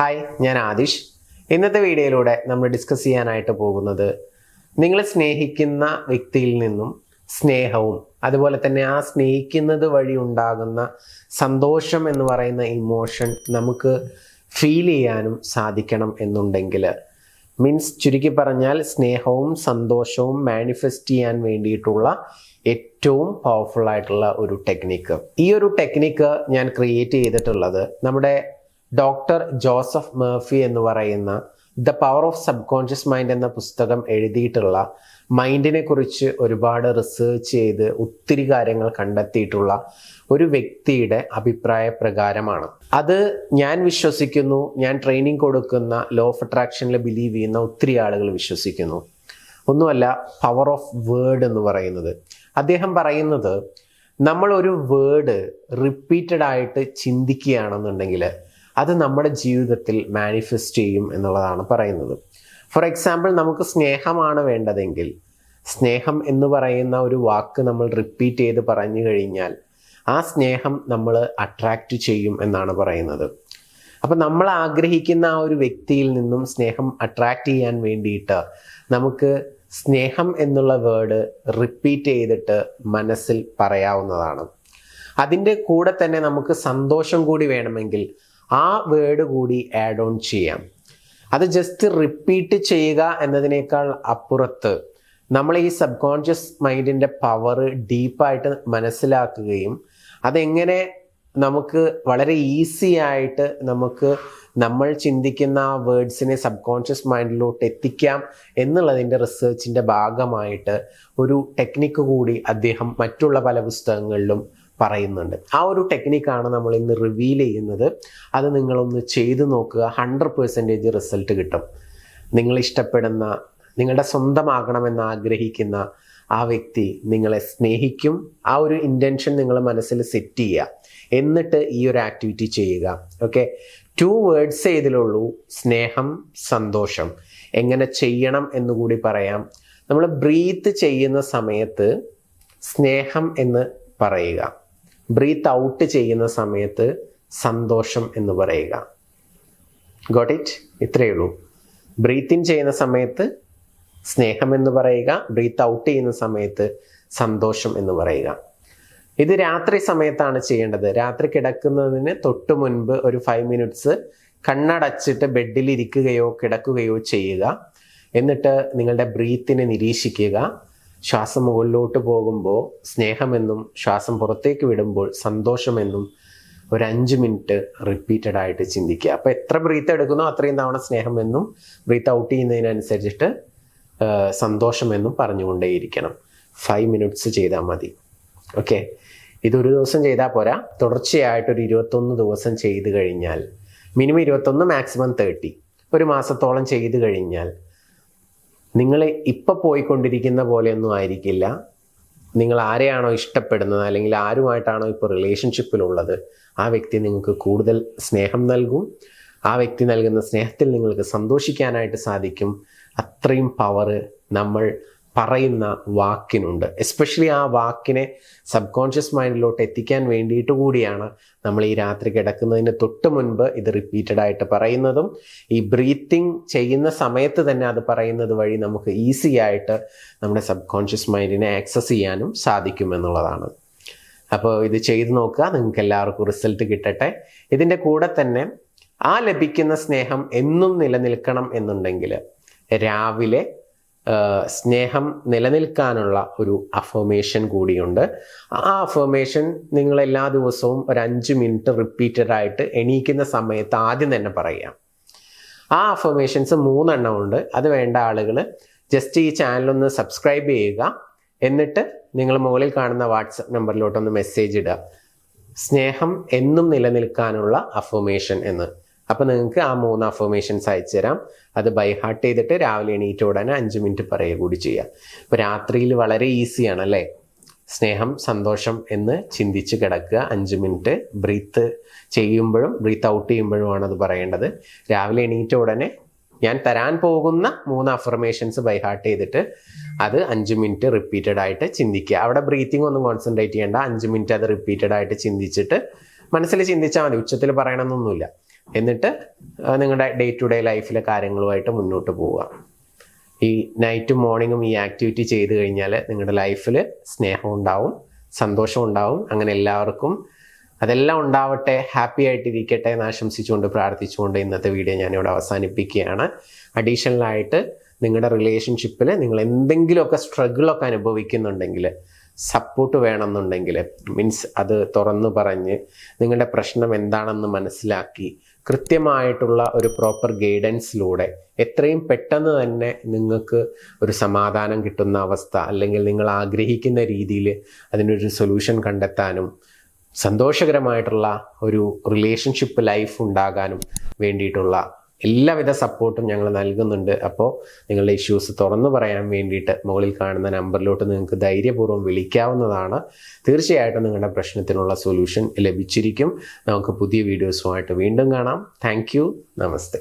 Hi, ഞാൻ ആദിഷ്. ഇന്നത്തെ വീഡിയോയിലൂടെ നമ്മൾ ഡിസ്കസ് ചെയ്യാനായിട്ട് പോകുന്നത് നിങ്ങൾ സ്നേഹിക്കുന്ന വ്യക്തിയിൽ നിന്നും സ്നേഹവും അതുപോലെ തന്നെ ആ സ്നേഹിക്കുന്നത് വഴി ഉണ്ടാകുന്ന സന്തോഷം എന്ന് പറയുന്ന ഇമോഷൻ നമുക്ക് ഫീൽ ചെയ്യാനും സാധിക്കണം എന്നുണ്ടെങ്കിൽ, മീൻസ് ചുരുക്കി പറഞ്ഞാൽ സ്നേഹവും സന്തോഷവും മാനിഫെസ്റ്റ് ചെയ്യാൻ വേണ്ടിയിട്ടുള്ള ഏറ്റവും പവർഫുൾ ആയിട്ടുള്ള ഒരു ടെക്നിക്ക്. ഈ ഒരു ടെക്നിക്ക് ഞാൻ ക്രിയേറ്റ് ചെയ്തിട്ടുള്ളത് നമ്മുടെ ഡോക്ടർ ജോസഫ് മർഫി എന്ന് പറയുന്ന the power of sub conscious mind എന്ന പുസ്തകം എഴുതിയിട്ടുള്ള മൈൻഡിനെ കുറിച്ച് ഒരുപാട് റിസർച്ച് ചെയ്ത് ഒത്തിരി കാര്യങ്ങൾ കണ്ടെത്തിയിട്ടുള്ള ഒരു വ്യക്തിയുടെ അഭിപ്രായ പ്രകാരമാണ്. അത് ഞാൻ വിശ്വസിക്കുന്നു, ഞാൻ ട്രെയിനിങ് കൊടുക്കുന്ന ലോ ഓഫ് അട്രാക്ഷനിൽ ബിലീവ് ചെയ്യുന്ന ഒത്തിരി ആളുകൾ വിശ്വസിക്കുന്നു. ഒന്നുമല്ല, പവർ ഓഫ് വേർഡ് എന്ന് പറയുന്നത്. അദ്ദേഹം പറയുന്നത്, നമ്മൾ ഒരു വേർഡ് റിപ്പീറ്റഡ് ആയിട്ട് ചിന്തിക്കുകയാണെന്നുണ്ടെങ്കിൽ അത് നമ്മുടെ ജീവിതത്തിൽ മാനിഫെസ്റ്റ് ചെയ്യും എന്നുള്ളതാണ് പറയുന്നത്. ഫോർ എക്സാമ്പിൾ, നമുക്ക് സ്നേഹമാണ് വേണ്ടതെങ്കിൽ സ്നേഹം എന്ന് പറയുന്ന ഒരു വാക്ക് നമ്മൾ റിപ്പീറ്റ് ചെയ്ത് പറഞ്ഞു കഴിഞ്ഞാൽ ആ സ്നേഹം നമ്മൾ അട്രാക്റ്റ് ചെയ്യും എന്നാണ് പറയുന്നത്. അപ്പം നമ്മൾ ആഗ്രഹിക്കുന്ന ആ ഒരു വ്യക്തിയിൽ നിന്നും സ്നേഹം അട്രാക്റ്റ് ചെയ്യാൻ വേണ്ടിയിട്ട് നമുക്ക് സ്നേഹം എന്നുള്ള വേർഡ് റിപ്പീറ്റ് ചെയ്തിട്ട് മനസ്സിൽ പറയാവുന്നതാണ്. അതിൻ്റെ കൂടെ തന്നെ നമുക്ക് സന്തോഷം കൂടി വേണമെങ്കിൽ ആ വേർഡ് കൂടി ആഡ് ഓൺ ചെയ്യാം. അത് ജസ്റ്റ് റിപ്പീറ്റ് ചെയ്യുക എന്നതിനേക്കാൾ അപ്പുറത്ത് നമ്മൾ ഈ സബ് കോൺഷ്യസ് മൈൻഡിൻ്റെ പവർ ഡീപ്പായിട്ട് മനസ്സിലാക്കുകയും അതെങ്ങനെ നമുക്ക് വളരെ ഈസി ആയിട്ട് നമ്മൾ ചിന്തിക്കുന്ന ആ വേർഡ്സിനെ സബ് കോൺഷ്യസ് മൈൻഡിലോട്ട് എത്തിക്കാം എന്നുള്ളതിൻ്റെ റിസർച്ചിൻ്റെ ഭാഗമായിട്ട് ഒരു ടെക്നിക്ക് കൂടി അദ്ദേഹം മറ്റുള്ള പല പുസ്തകങ്ങളിലും പറയുന്നുണ്ട്. ആ ഒരു ടെക്നിക്കാണ് നമ്മൾ ഇന്ന് റിവീൽ ചെയ്യുന്നത്. അത് നിങ്ങളൊന്ന് ചെയ്തു നോക്കുക, 100% റിസൾട്ട് കിട്ടും. നിങ്ങൾ ഇഷ്ടപ്പെടുന്ന, നിങ്ങളുടെ സ്വന്തമാകണമെന്ന് ആഗ്രഹിക്കുന്ന ആ വ്യക്തി നിങ്ങളെ സ്നേഹിക്കും. ആ ഒരു ഇൻറ്റൻഷൻ നിങ്ങൾ മനസ്സിൽ സെറ്റ് ചെയ്യുക, എന്നിട്ട് ഈ ഒരു ആക്ടിവിറ്റി ചെയ്യുക. ഓക്കെ, 2 വേർഡ്സ് ഇതിലുള്ളൂ: സ്നേഹം, സന്തോഷം. എങ്ങനെ ചെയ്യണം എന്നുകൂടി പറയാം. നമ്മൾ ബ്രീത്ത് ചെയ്യുന്ന സമയത്ത് സ്നേഹം എന്ന് പറയുക, ബ്രീത്ത് ഔട്ട് ചെയ്യുന്ന സമയത്ത് സന്തോഷം എന്ന് പറയുക. Got it? ഇത്രയേ ഉള്ളൂ. ബ്രീത്ത് ഇൻ ചെയ്യുന്ന സമയത്ത് സ്നേഹം എന്ന് പറയുക, ബ്രീത്ത് ഔട്ട് ചെയ്യുന്ന സമയത്ത് സന്തോഷം എന്ന് പറയുക. ഇത് രാത്രി സമയത്താണ് ചെയ്യേണ്ടത്. രാത്രി കിടക്കുന്നതിന് തൊട്ട് മുൻപ് ഒരു 5 മിനിറ്റ്സ് കണ്ണടച്ചിട്ട് ബെഡിൽ ഇരിക്കുകയോ കിടക്കുകയോ ചെയ്യുക. എന്നിട്ട് നിങ്ങളുടെ ബ്രീത്തിനെ നിരീക്ഷിക്കുക. ശ്വാസം മുകളിലോട്ട് പോകുമ്പോൾ സ്നേഹമെന്നും ശ്വാസം പുറത്തേക്ക് വിടുമ്പോൾ സന്തോഷമെന്നും ഒരു 5 മിനിറ്റ് റിപ്പീറ്റഡ് ആയിട്ട് ചിന്തിക്കുക. അപ്പോൾ എത്ര ബ്രീത്ത് എടുക്കുന്നോ അത്രയും തവണ സ്നേഹമെന്നും ബ്രീത്ത് ഔട്ട് ചെയ്യുന്നതിനനുസരിച്ചിട്ട് സന്തോഷമെന്നും പറഞ്ഞുകൊണ്ടേയിരിക്കണം. 5 മിനിറ്റ്സ് ചെയ്താൽ മതി. ഓക്കെ, ഇതൊരു ദിവസം ചെയ്താൽ പോരാ, തുടർച്ചയായിട്ടൊരു 21 ദിവസം ചെയ്ത് കഴിഞ്ഞാൽ, മിനിമം 21, മാക്സിമം 30, ഒരു മാസത്തോളം ചെയ്ത് കഴിഞ്ഞാൽ നിങ്ങൾ ഇപ്പം പോയിക്കൊണ്ടിരിക്കുന്ന പോലെയൊന്നും ആയിരിക്കില്ല. നിങ്ങൾ ആരെയാണോ ഇഷ്ടപ്പെടുന്നത് അല്ലെങ്കിൽ ആരുമായിട്ടാണോ ഇപ്പോൾ റിലേഷൻഷിപ്പിലുള്ളത് ആ വ്യക്തി നിങ്ങൾക്ക് കൂടുതൽ സ്നേഹം നൽകും. ആ വ്യക്തി നൽകുന്ന സ്നേഹത്തിൽ നിങ്ങൾക്ക് സന്തോഷിക്കാനായിട്ട് സാധിക്കും. അത്രയും പവർ നമ്മൾ പറയുന്ന വാക്കിനുണ്ട്. എസ്പെഷ്യലി ആ വാക്കിനെ സബ് കോൺഷ്യസ് മൈൻഡിലോട്ട് എത്തിക്കാൻ വേണ്ടിയിട്ട് കൂടിയാണ് നമ്മൾ ഈ രാത്രി കിടക്കുന്നതിന് തൊട്ട് മുൻപ് ഇത് റിപ്പീറ്റഡ് ആയിട്ട് പറയുന്നതും ഈ ബ്രീത്തിങ് ചെയ്യുന്ന സമയത്ത് തന്നെ അത് പറയുന്നത് വഴി നമുക്ക് ഈസി ആയിട്ട് നമ്മുടെ സബ് കോൺഷ്യസ് മൈൻഡിനെ ആക്സസ് ചെയ്യാനും സാധിക്കുമെന്നുള്ളതാണ്. അപ്പോൾ ഇത് ചെയ്ത് നോക്കുക, നിങ്ങൾക്ക് എല്ലാവർക്കും റിസൾട്ട് കിട്ടട്ടെ. ഇതിൻ്റെ കൂടെ തന്നെ ആ ലഭിക്കുന്ന സ്നേഹം എന്നും നിലനിൽക്കണം എന്നുണ്ടെങ്കിൽ രാവിലെ സ്നേഹം നിലനിൽക്കാനുള്ള ഒരു അഫർമേഷൻ കൂടിയുണ്ട്. ആ അഫർമേഷൻ നിങ്ങൾ എല്ലാ ദിവസവും ഒരു 5 മിനിറ്റ് റിപ്പീറ്റഡ് ആയിട്ട് എണീക്കുന്ന സമയത്ത് ആദ്യം തന്നെ പറയാം. ആ അഫർമേഷൻസ് 3 എണ്ണം ഉണ്ട്. അത് വേണ്ട ആളുകൾ ജസ്റ്റ് ഈ ചാനലൊന്ന് സബ്സ്ക്രൈബ് ചെയ്യുക. എന്നിട്ട് നിങ്ങൾ മുകളിൽ കാണുന്ന വാട്സപ്പ് നമ്പറിലോട്ടൊന്ന് മെസ്സേജ് ഇടുക, സ്നേഹം എന്നും നിലനിൽക്കാനുള്ള അഫർമേഷൻ എന്ന്. അപ്പോൾ നിങ്ങൾക്ക് ആ 3 അഫർമേഷൻസ് അയച്ചു തരാം. അത് ബൈ ഹാർട്ട് ചെയ്തിട്ട് രാവിലെ എണീറ്റ ഉടനെ 5 മിനിറ്റ് പറയുക കൂടി ചെയ്യുക. ഇപ്പോൾ രാത്രിയിൽ വളരെ ഈസിയാണ് അല്ലേ? സ്നേഹം, സന്തോഷം എന്ന് ചിന്തിച്ച് കിടക്കുക. 5 മിനിറ്റ് ബ്രീത്ത് ചെയ്യുമ്പോഴും ബ്രീത്ത് ഔട്ട് ചെയ്യുമ്പോഴുമാണ് അത് പറയേണ്ടത്. രാവിലെ എണീറ്റ ഉടനെ ഞാൻ തരാൻ പോകുന്ന 3 അഫർമേഷൻസ് ബൈ ഹാർട്ട് ചെയ്തിട്ട് അത് 5 മിനിറ്റ് റിപ്പീറ്റഡ് ആയിട്ട് ചിന്തിക്കുക. അവിടെ ബ്രീത്തിങ് ഒന്നും കോൺസെൻട്രേറ്റ് ചെയ്യേണ്ട. 5 മിനിറ്റ് അത് റിപ്പീറ്റഡ് ആയിട്ട് ചിന്തിച്ചിട്ട് മനസ്സിൽ ചിന്തിച്ചാൽ മതി. ഉച്ചത്തിൽ പറയണമെന്നൊന്നുമില്ല. എന്നിട്ട് നിങ്ങളുടെ ഡേ ടു ഡേ ലൈഫിലെ കാര്യങ്ങളുമായിട്ട് മുന്നോട്ട് പോവുക. ഈ നൈറ്റും മോർണിംഗും ഈ ആക്ടിവിറ്റി ചെയ്ത് കഴിഞ്ഞാൽ നിങ്ങളുടെ ലൈഫിൽ സ്നേഹം ഉണ്ടാവും, സന്തോഷം ഉണ്ടാവും. അങ്ങനെ എല്ലാവർക്കും അതെല്ലാം ഉണ്ടാവട്ടെ, ഹാപ്പി ആയിട്ടിരിക്കട്ടെ എന്ന് ആശംസിച്ചുകൊണ്ട് പ്രാർത്ഥിച്ചുകൊണ്ട് ഇന്നത്തെ വീഡിയോ ഞാനിവിടെ അവസാനിപ്പിക്കുകയാണ്. അഡീഷണലായിട്ട് നിങ്ങളുടെ റിലേഷൻഷിപ്പിൽ നിങ്ങൾ എന്തെങ്കിലുമൊക്കെ സ്ട്രഗിളൊക്കെ അനുഭവിക്കുന്നുണ്ടെങ്കിൽ, സപ്പോർട്ട് വേണമെന്നുണ്ടെങ്കിൽ, മീൻസ് അത് തുറന്നു പറഞ്ഞ് നിങ്ങളുടെ പ്രശ്നം എന്താണെന്ന് മനസ്സിലാക്കി കൃത്യമായിട്ടുള്ള ഒരു പ്രോപ്പർ ഗൈഡൻസിലൂടെ എത്രയും പെട്ടെന്ന് തന്നെ നിങ്ങൾക്ക് ഒരു സമാധാനം കിട്ടുന്ന അവസ്ഥ, അല്ലെങ്കിൽ നിങ്ങൾ ആഗ്രഹിക്കുന്ന രീതിയിൽ അതിനൊരു സൊല്യൂഷൻ കണ്ടെത്താനും സന്തോഷകരമായിട്ടുള്ള ഒരു റിലേഷൻഷിപ്പ് ലൈഫ് ഉണ്ടാകാനും വേണ്ടിയിട്ടുള്ള എല്ലാവിധ സപ്പോർട്ടും ഞങ്ങൾ നൽകുന്നുണ്ട്. അപ്പോൾ നിങ്ങളുടെ ഇഷ്യൂസ് തുറന്നു പറയാൻ വേണ്ടിയിട്ട് മുകളിൽ കാണുന്ന നമ്പറിലോട്ട് നിങ്ങൾക്ക് ധൈര്യപൂർവ്വം വിളിക്കാവുന്നതാണ്. തീർച്ചയായിട്ടും നിങ്ങളുടെ പ്രശ്നത്തിനുള്ള സൊല്യൂഷൻ ലഭിച്ചിരിക്കും. നമുക്ക് പുതിയ വീഡിയോസുമായിട്ട് വീണ്ടും കാണാം. Thank you. നമസ്തേ.